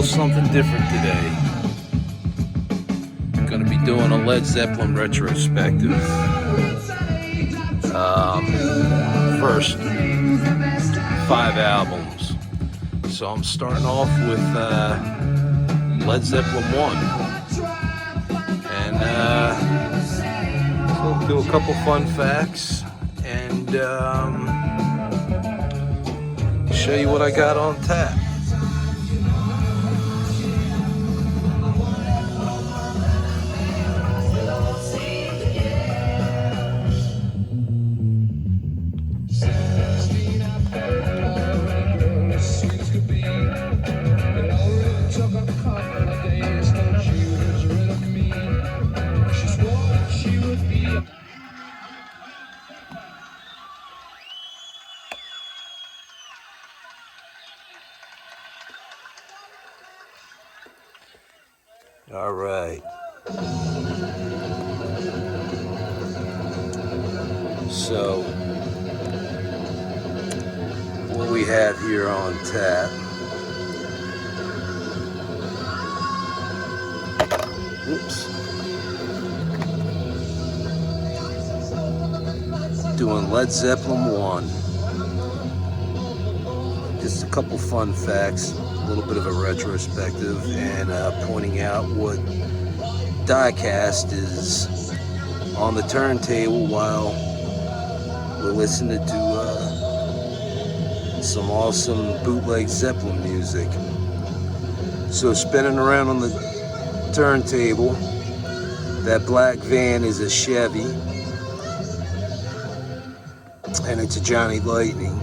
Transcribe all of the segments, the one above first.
something different today. I'm going to be doing a Led Zeppelin retrospective. First 5 albums. So I'm starting off with Led Zeppelin 1. And so we'll do a couple fun facts and show you what I got on tap. All right. So, what we have here on tap. Oops. Doing Led Zeppelin 1. Just a couple fun facts. A little bit of a retrospective and pointing out what diecast is on the turntable while we're listening to some awesome bootlegged Zeppelin music. So spinning around on the turntable, that black van is a Chevy and it's a Johnny Lightning.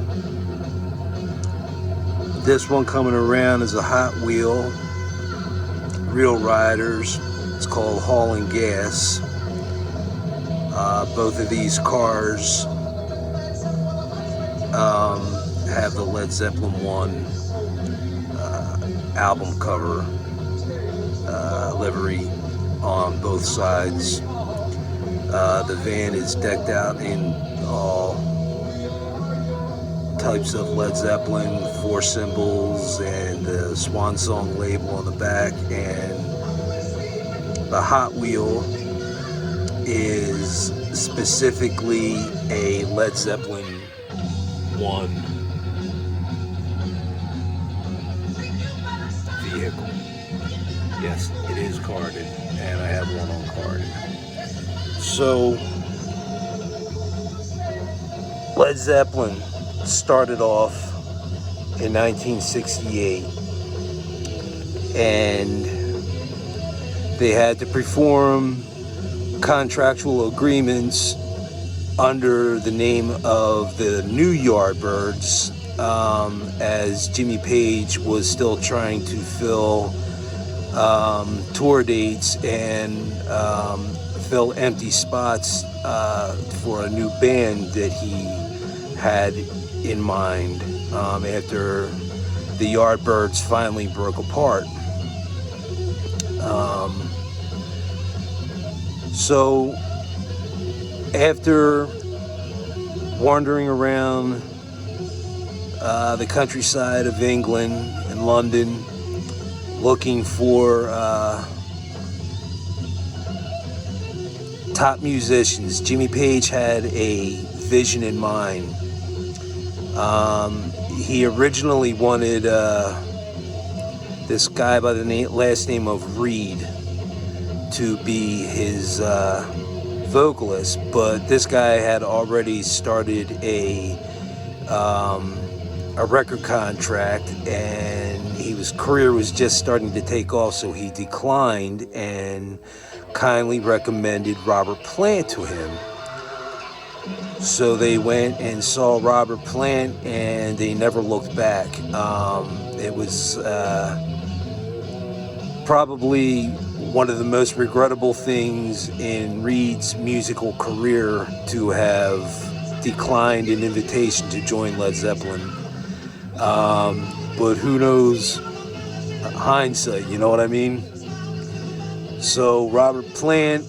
This one coming around is a Hot Wheel, Real Riders. It's called Hauling Gas. Both of these cars have the Led Zeppelin 1 album cover livery on both sides. The van is decked out in all types of Led Zeppelin, 4 symbols, and the Swan Song label on the back. And the Hot Wheel is specifically a Led Zeppelin 1 vehicle. Yes, it is carded, and I have one on carded. So, Led Zeppelin started off in 1968, and they had to perform contractual agreements under the name of the New Yardbirds, as Jimmy Page was still trying to fill tour dates and fill empty spots for a new band that he had in mind after the Yardbirds finally broke apart. So after wandering around the countryside of England and London looking for top musicians, Jimmy Page had a vision in mind. He originally wanted this guy by the last name of Reed to be his vocalist, but this guy had already started a record contract, and his career was just starting to take off, so he declined and kindly recommended Robert Plant to him. So they went and saw Robert Plant, and they never looked back. It was probably one of the most regrettable things in Reed's musical career to have declined an invitation to join Led Zeppelin. But who knows hindsight, you know what I mean? So Robert Plant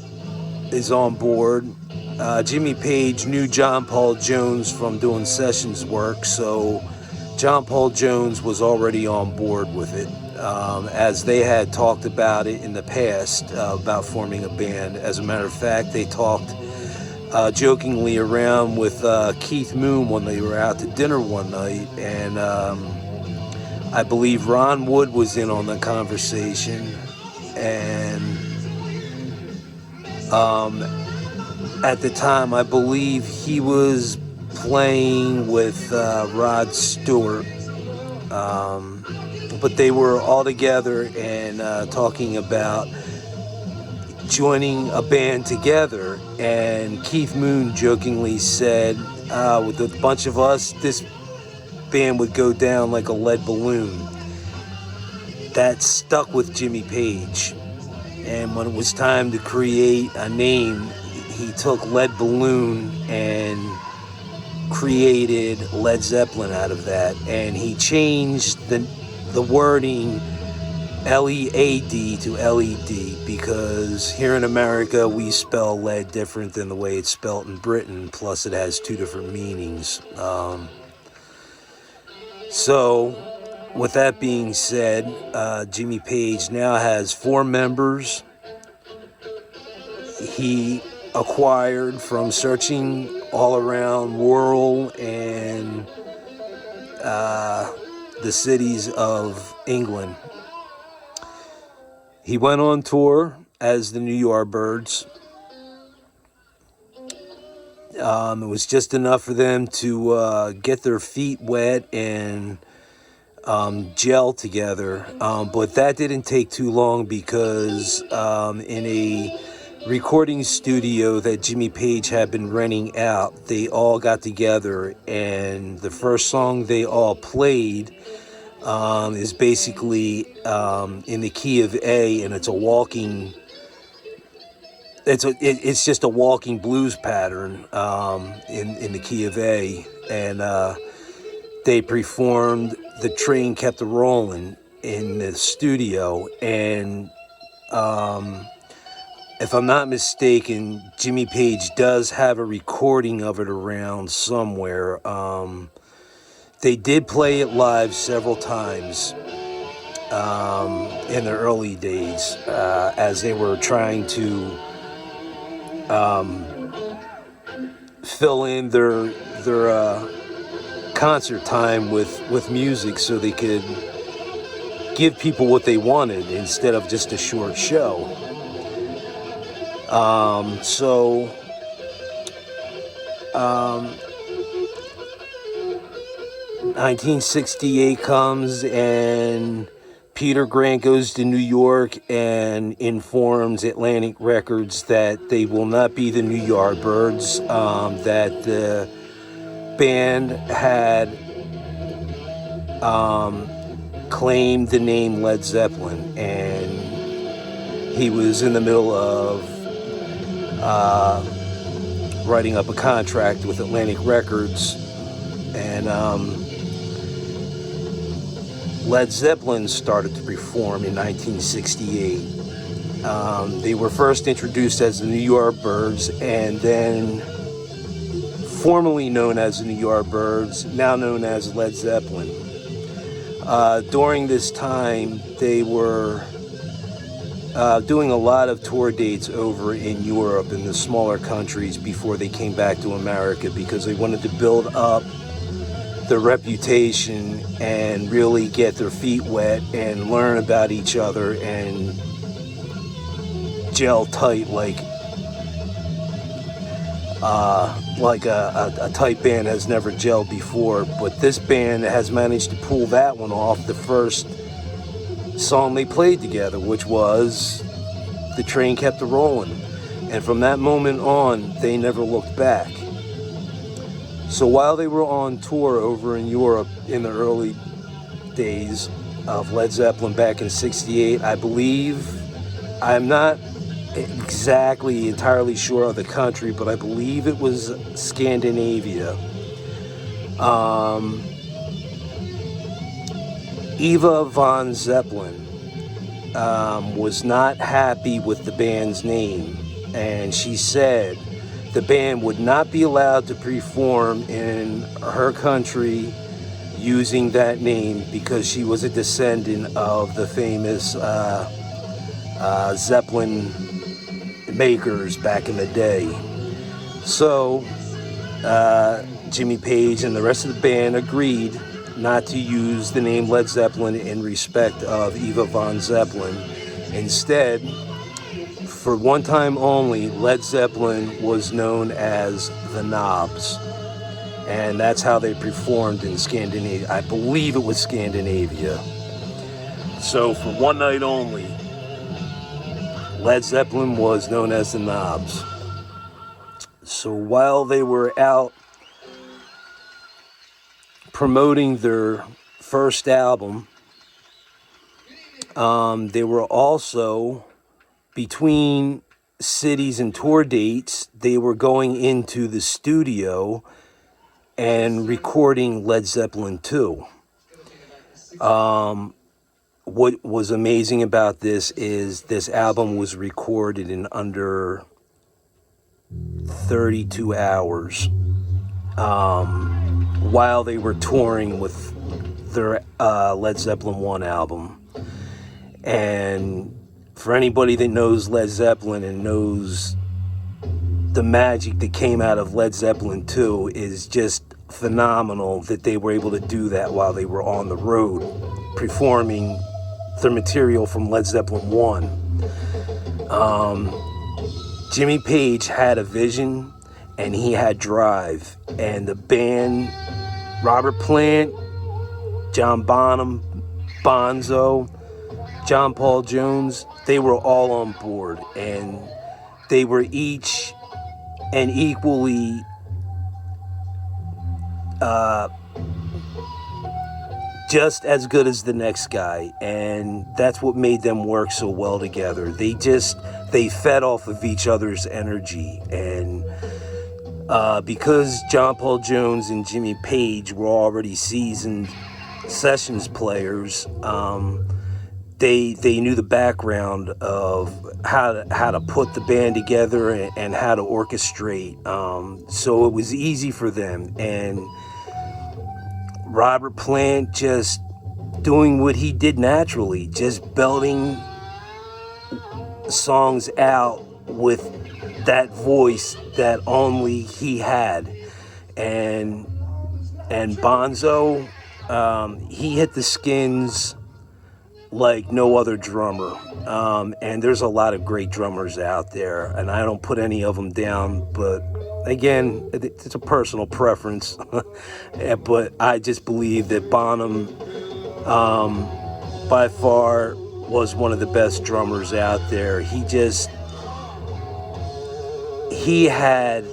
is on board. Jimmy Page knew John Paul Jones from doing sessions work, so John Paul Jones was already on board with it. as they had talked about it in the past, about forming a band. As a matter of fact, they talked jokingly around with Keith Moon when they were out to dinner one night, and I believe Ron Wood was in on the conversation, and at the time I believe he was playing with Rod Stewart, but they were all together and talking about joining a band together, and Keith Moon jokingly said, with a bunch of us, this band would go down like a lead balloon. That stuck with Jimmy Page, and when it was time to create a name, he took Lead Balloon and created Led Zeppelin out of that, and he changed the wording L-E-A-D to L-E-D, because here in America we spell lead different than the way it's spelled in Britain, plus it has two different meanings. So with that being said, Jimmy Page now has 4 members. He acquired from searching all around Worrell and the cities of England. He went on tour as the New Yardbirds. It was just enough for them to get their feet wet and gel together. But that didn't take too long, because in a recording studio that Jimmy Page had been renting out, they all got together, and the first song they all played is basically in the key of A, and it's a walking. It's just a walking blues pattern in the key of A, and they performed "The Train Kept a Rollin'" in the studio, and if I'm not mistaken, Jimmy Page does have a recording of it around somewhere. They did play it live several times in the early days, as they were trying to fill in their concert time with music, so they could give people what they wanted instead of just a short show. 1968 comes, and Peter Grant goes to New York and informs Atlantic Records that they will not be the New Yardbirds, that the band had claimed the name Led Zeppelin, and he was in the middle of writing up a contract with Atlantic Records, and Led Zeppelin started to perform in 1968. They were first introduced as the New Yardbirds, and then formerly known as the New Yardbirds, now known as Led Zeppelin. During this time, they were doing a lot of tour dates over in Europe and the smaller countries before they came back to America, because they wanted to build up their reputation and really get their feet wet and learn about each other and gel tight like a tight band has never gelled before. But this band has managed to pull that one off the first song they played together, which was "The Train Kept a Rollin'," and from that moment on they never looked back. So while they were on tour over in Europe in the early days of Led Zeppelin back in 68, I believe, I'm not exactly entirely sure of the country, but I believe it was Scandinavia. Eva von Zeppelin was not happy with the band's name, and she said the band would not be allowed to perform in her country using that name because she was a descendant of the famous Zeppelin makers back in the day. So Jimmy Page and the rest of the band agreed not to use the name Led Zeppelin in respect of Eva von Zeppelin. Instead, for one time only, Led Zeppelin was known as the Knobs. And that's how they performed in Scandinavia. I believe it was Scandinavia. So for one night only, Led Zeppelin was known as the Knobs. So while they were out promoting their first album, they were also, between cities and tour dates, they were going into the studio and recording Led Zeppelin 2. What was amazing about this is this album was recorded in under 32 hours while they were touring with their Led Zeppelin 1 album. And for anybody that knows Led Zeppelin and knows the magic that came out of Led Zeppelin 2 is just phenomenal that they were able to do that while they were on the road performing their material from Led Zeppelin 1. Jimmy Page had a vision and he had drive, and the band, Robert Plant, John Bonham, Bonzo, John Paul Jones, they were all on board, and they were each and equally just as good as the next guy, and that's what made them work so well together. They fed off of each other's energy, and because John Paul Jones and Jimmy Page were already seasoned sessions players, they knew the background of how to put the band together and how to orchestrate. So it was easy for them. And Robert Plant just doing what he did naturally, just belting songs out with that voice that only he had. And Bonzo, he hit the skins like no other drummer. And there's a lot of great drummers out there, and I don't put any of them down, but again, it's a personal preference. But I just believe that Bonham, by far, was one of the best drummers out there. He had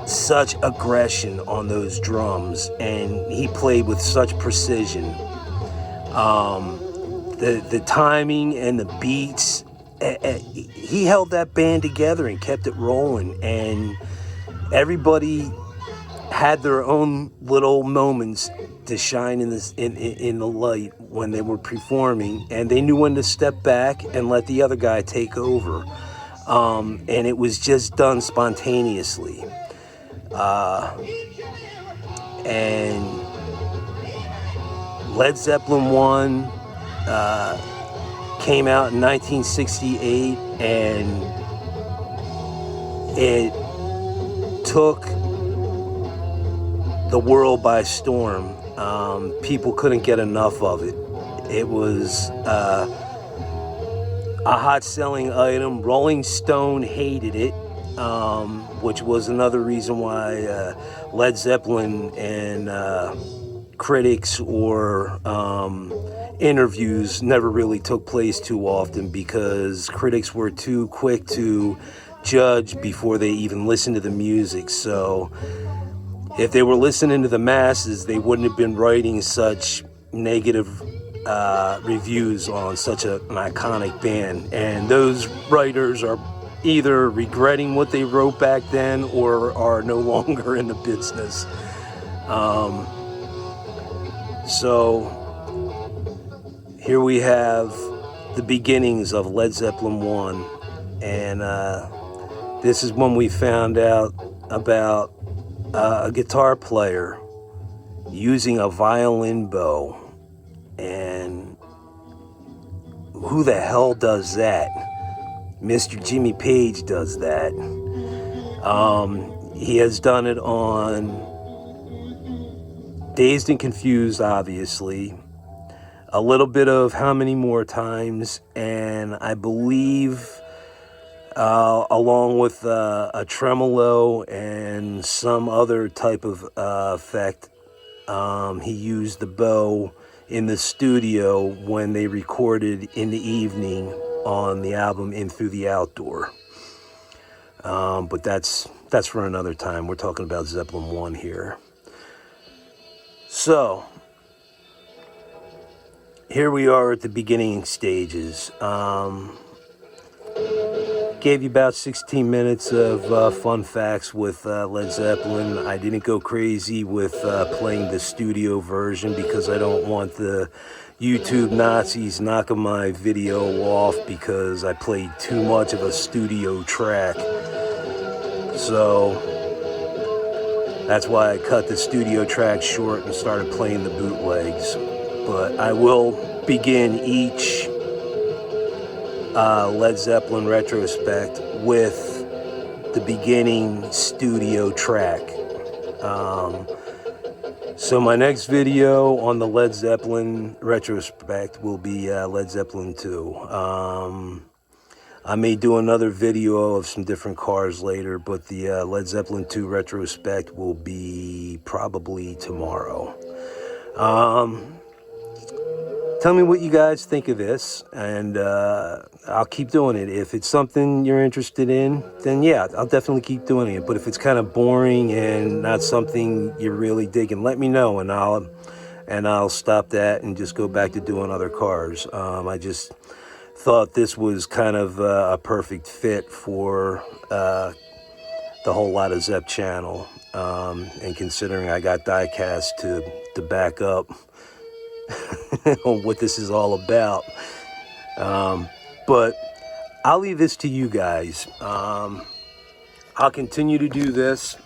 such aggression on those drums, and he played with such precision. The timing and the beats, he held that band together and kept it rolling, and everybody had their own little moments to shine in the light when they were performing, and they knew when to step back and let the other guy take over. And it was just done spontaneously. And Led Zeppelin 1 came out in 1968, and it took the world by storm. People couldn't get enough of it. It was a hot selling item. Rolling Stone hated it, which was another reason why Led Zeppelin and critics or interviews never really took place too often, because critics were too quick to judge before they even listened to the music. So if they were listening to the masses, they wouldn't have been writing such negative reviews on such an iconic band. And those writers are either regretting what they wrote back then or are no longer in the business. So here we have the beginnings of Led Zeppelin 1, and this is when we found out about a guitar player using a violin bow. And who the hell does that? Mr. Jimmy Page does that. He has done it on Dazed and Confused, obviously. A little bit of How Many More Times, and I believe along with a tremolo and some other type of effect, he used the bow in the studio when they recorded In the Evening on the album In Through the Outdoor. But that's for another time. We're talking about Zeppelin 1 here. So here we are at the beginning stages. Gave you about 16 minutes of fun facts with Led Zeppelin. I didn't go crazy with playing the studio version because I don't want the YouTube Nazis knocking my video off because I played too much of a studio track. So that's why I cut the studio track short and started playing the bootlegs. But I will begin each Led Zeppelin retrospect with the beginning studio track. So my next video on the Led Zeppelin retrospect will be Led Zeppelin 2. I may do another video of some different cars later, but the Led Zeppelin 2 retrospect will be probably tomorrow. Tell me what you guys think of this, and I'll keep doing it. If it's something you're interested in, then yeah, I'll definitely keep doing it. But if it's kind of boring and not something you're really digging, let me know, and I'll stop that and just go back to doing other cars. I just thought this was kind of a perfect fit for the Wholelotazepp channel, and considering I got diecast to back up on what this is all about. But I'll leave this to you guys. I'll continue to do this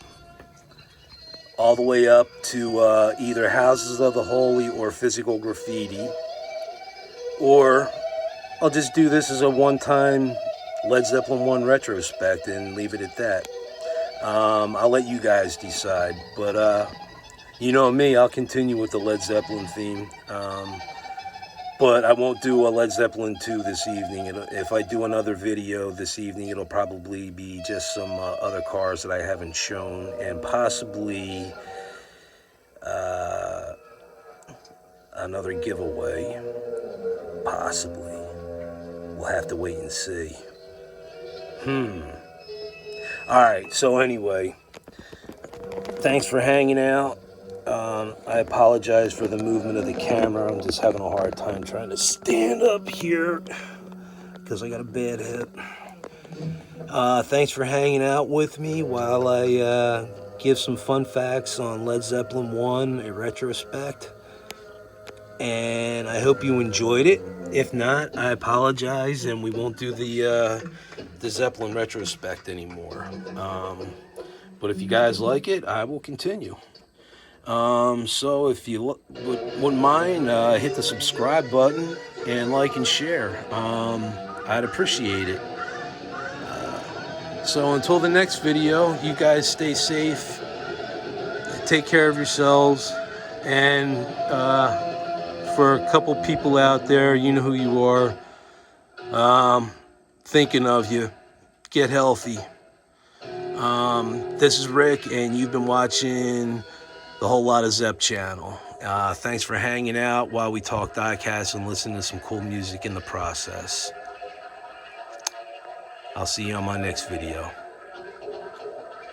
all the way up to either Houses of the Holy or Physical Graffiti, or I'll just do this as a one-time Led Zeppelin 1 retrospect and leave it at that. I'll let you guys decide, but you know me, I'll continue with the Led Zeppelin theme, but I won't do a Led Zeppelin 2 this evening. If I do another video this evening, it'll probably be just some other cars that I haven't shown, and possibly another giveaway, possibly. We'll have to wait and see. Alright, so anyway, thanks for hanging out. I apologize for the movement of the camera. I'm just having a hard time trying to stand up here because I got a bad hip. Thanks for hanging out with me while I give some fun facts on Led Zeppelin 1, a retrospect. And I hope you enjoyed it. If not, I apologize, and we won't do the Zeppelin retrospect anymore. But if you guys like it, I will continue. So if you wouldn't mind, hit the subscribe button and like and share. I'd appreciate it. So until the next video, you guys stay safe, take care of yourselves, and for a couple people out there, you know who you are, thinking of you, get healthy. This is Rick, and you've been watching the Wholelotazepp channel. Thanks for hanging out while we talk diecast and listen to some cool music in the process. I'll see you on my next video.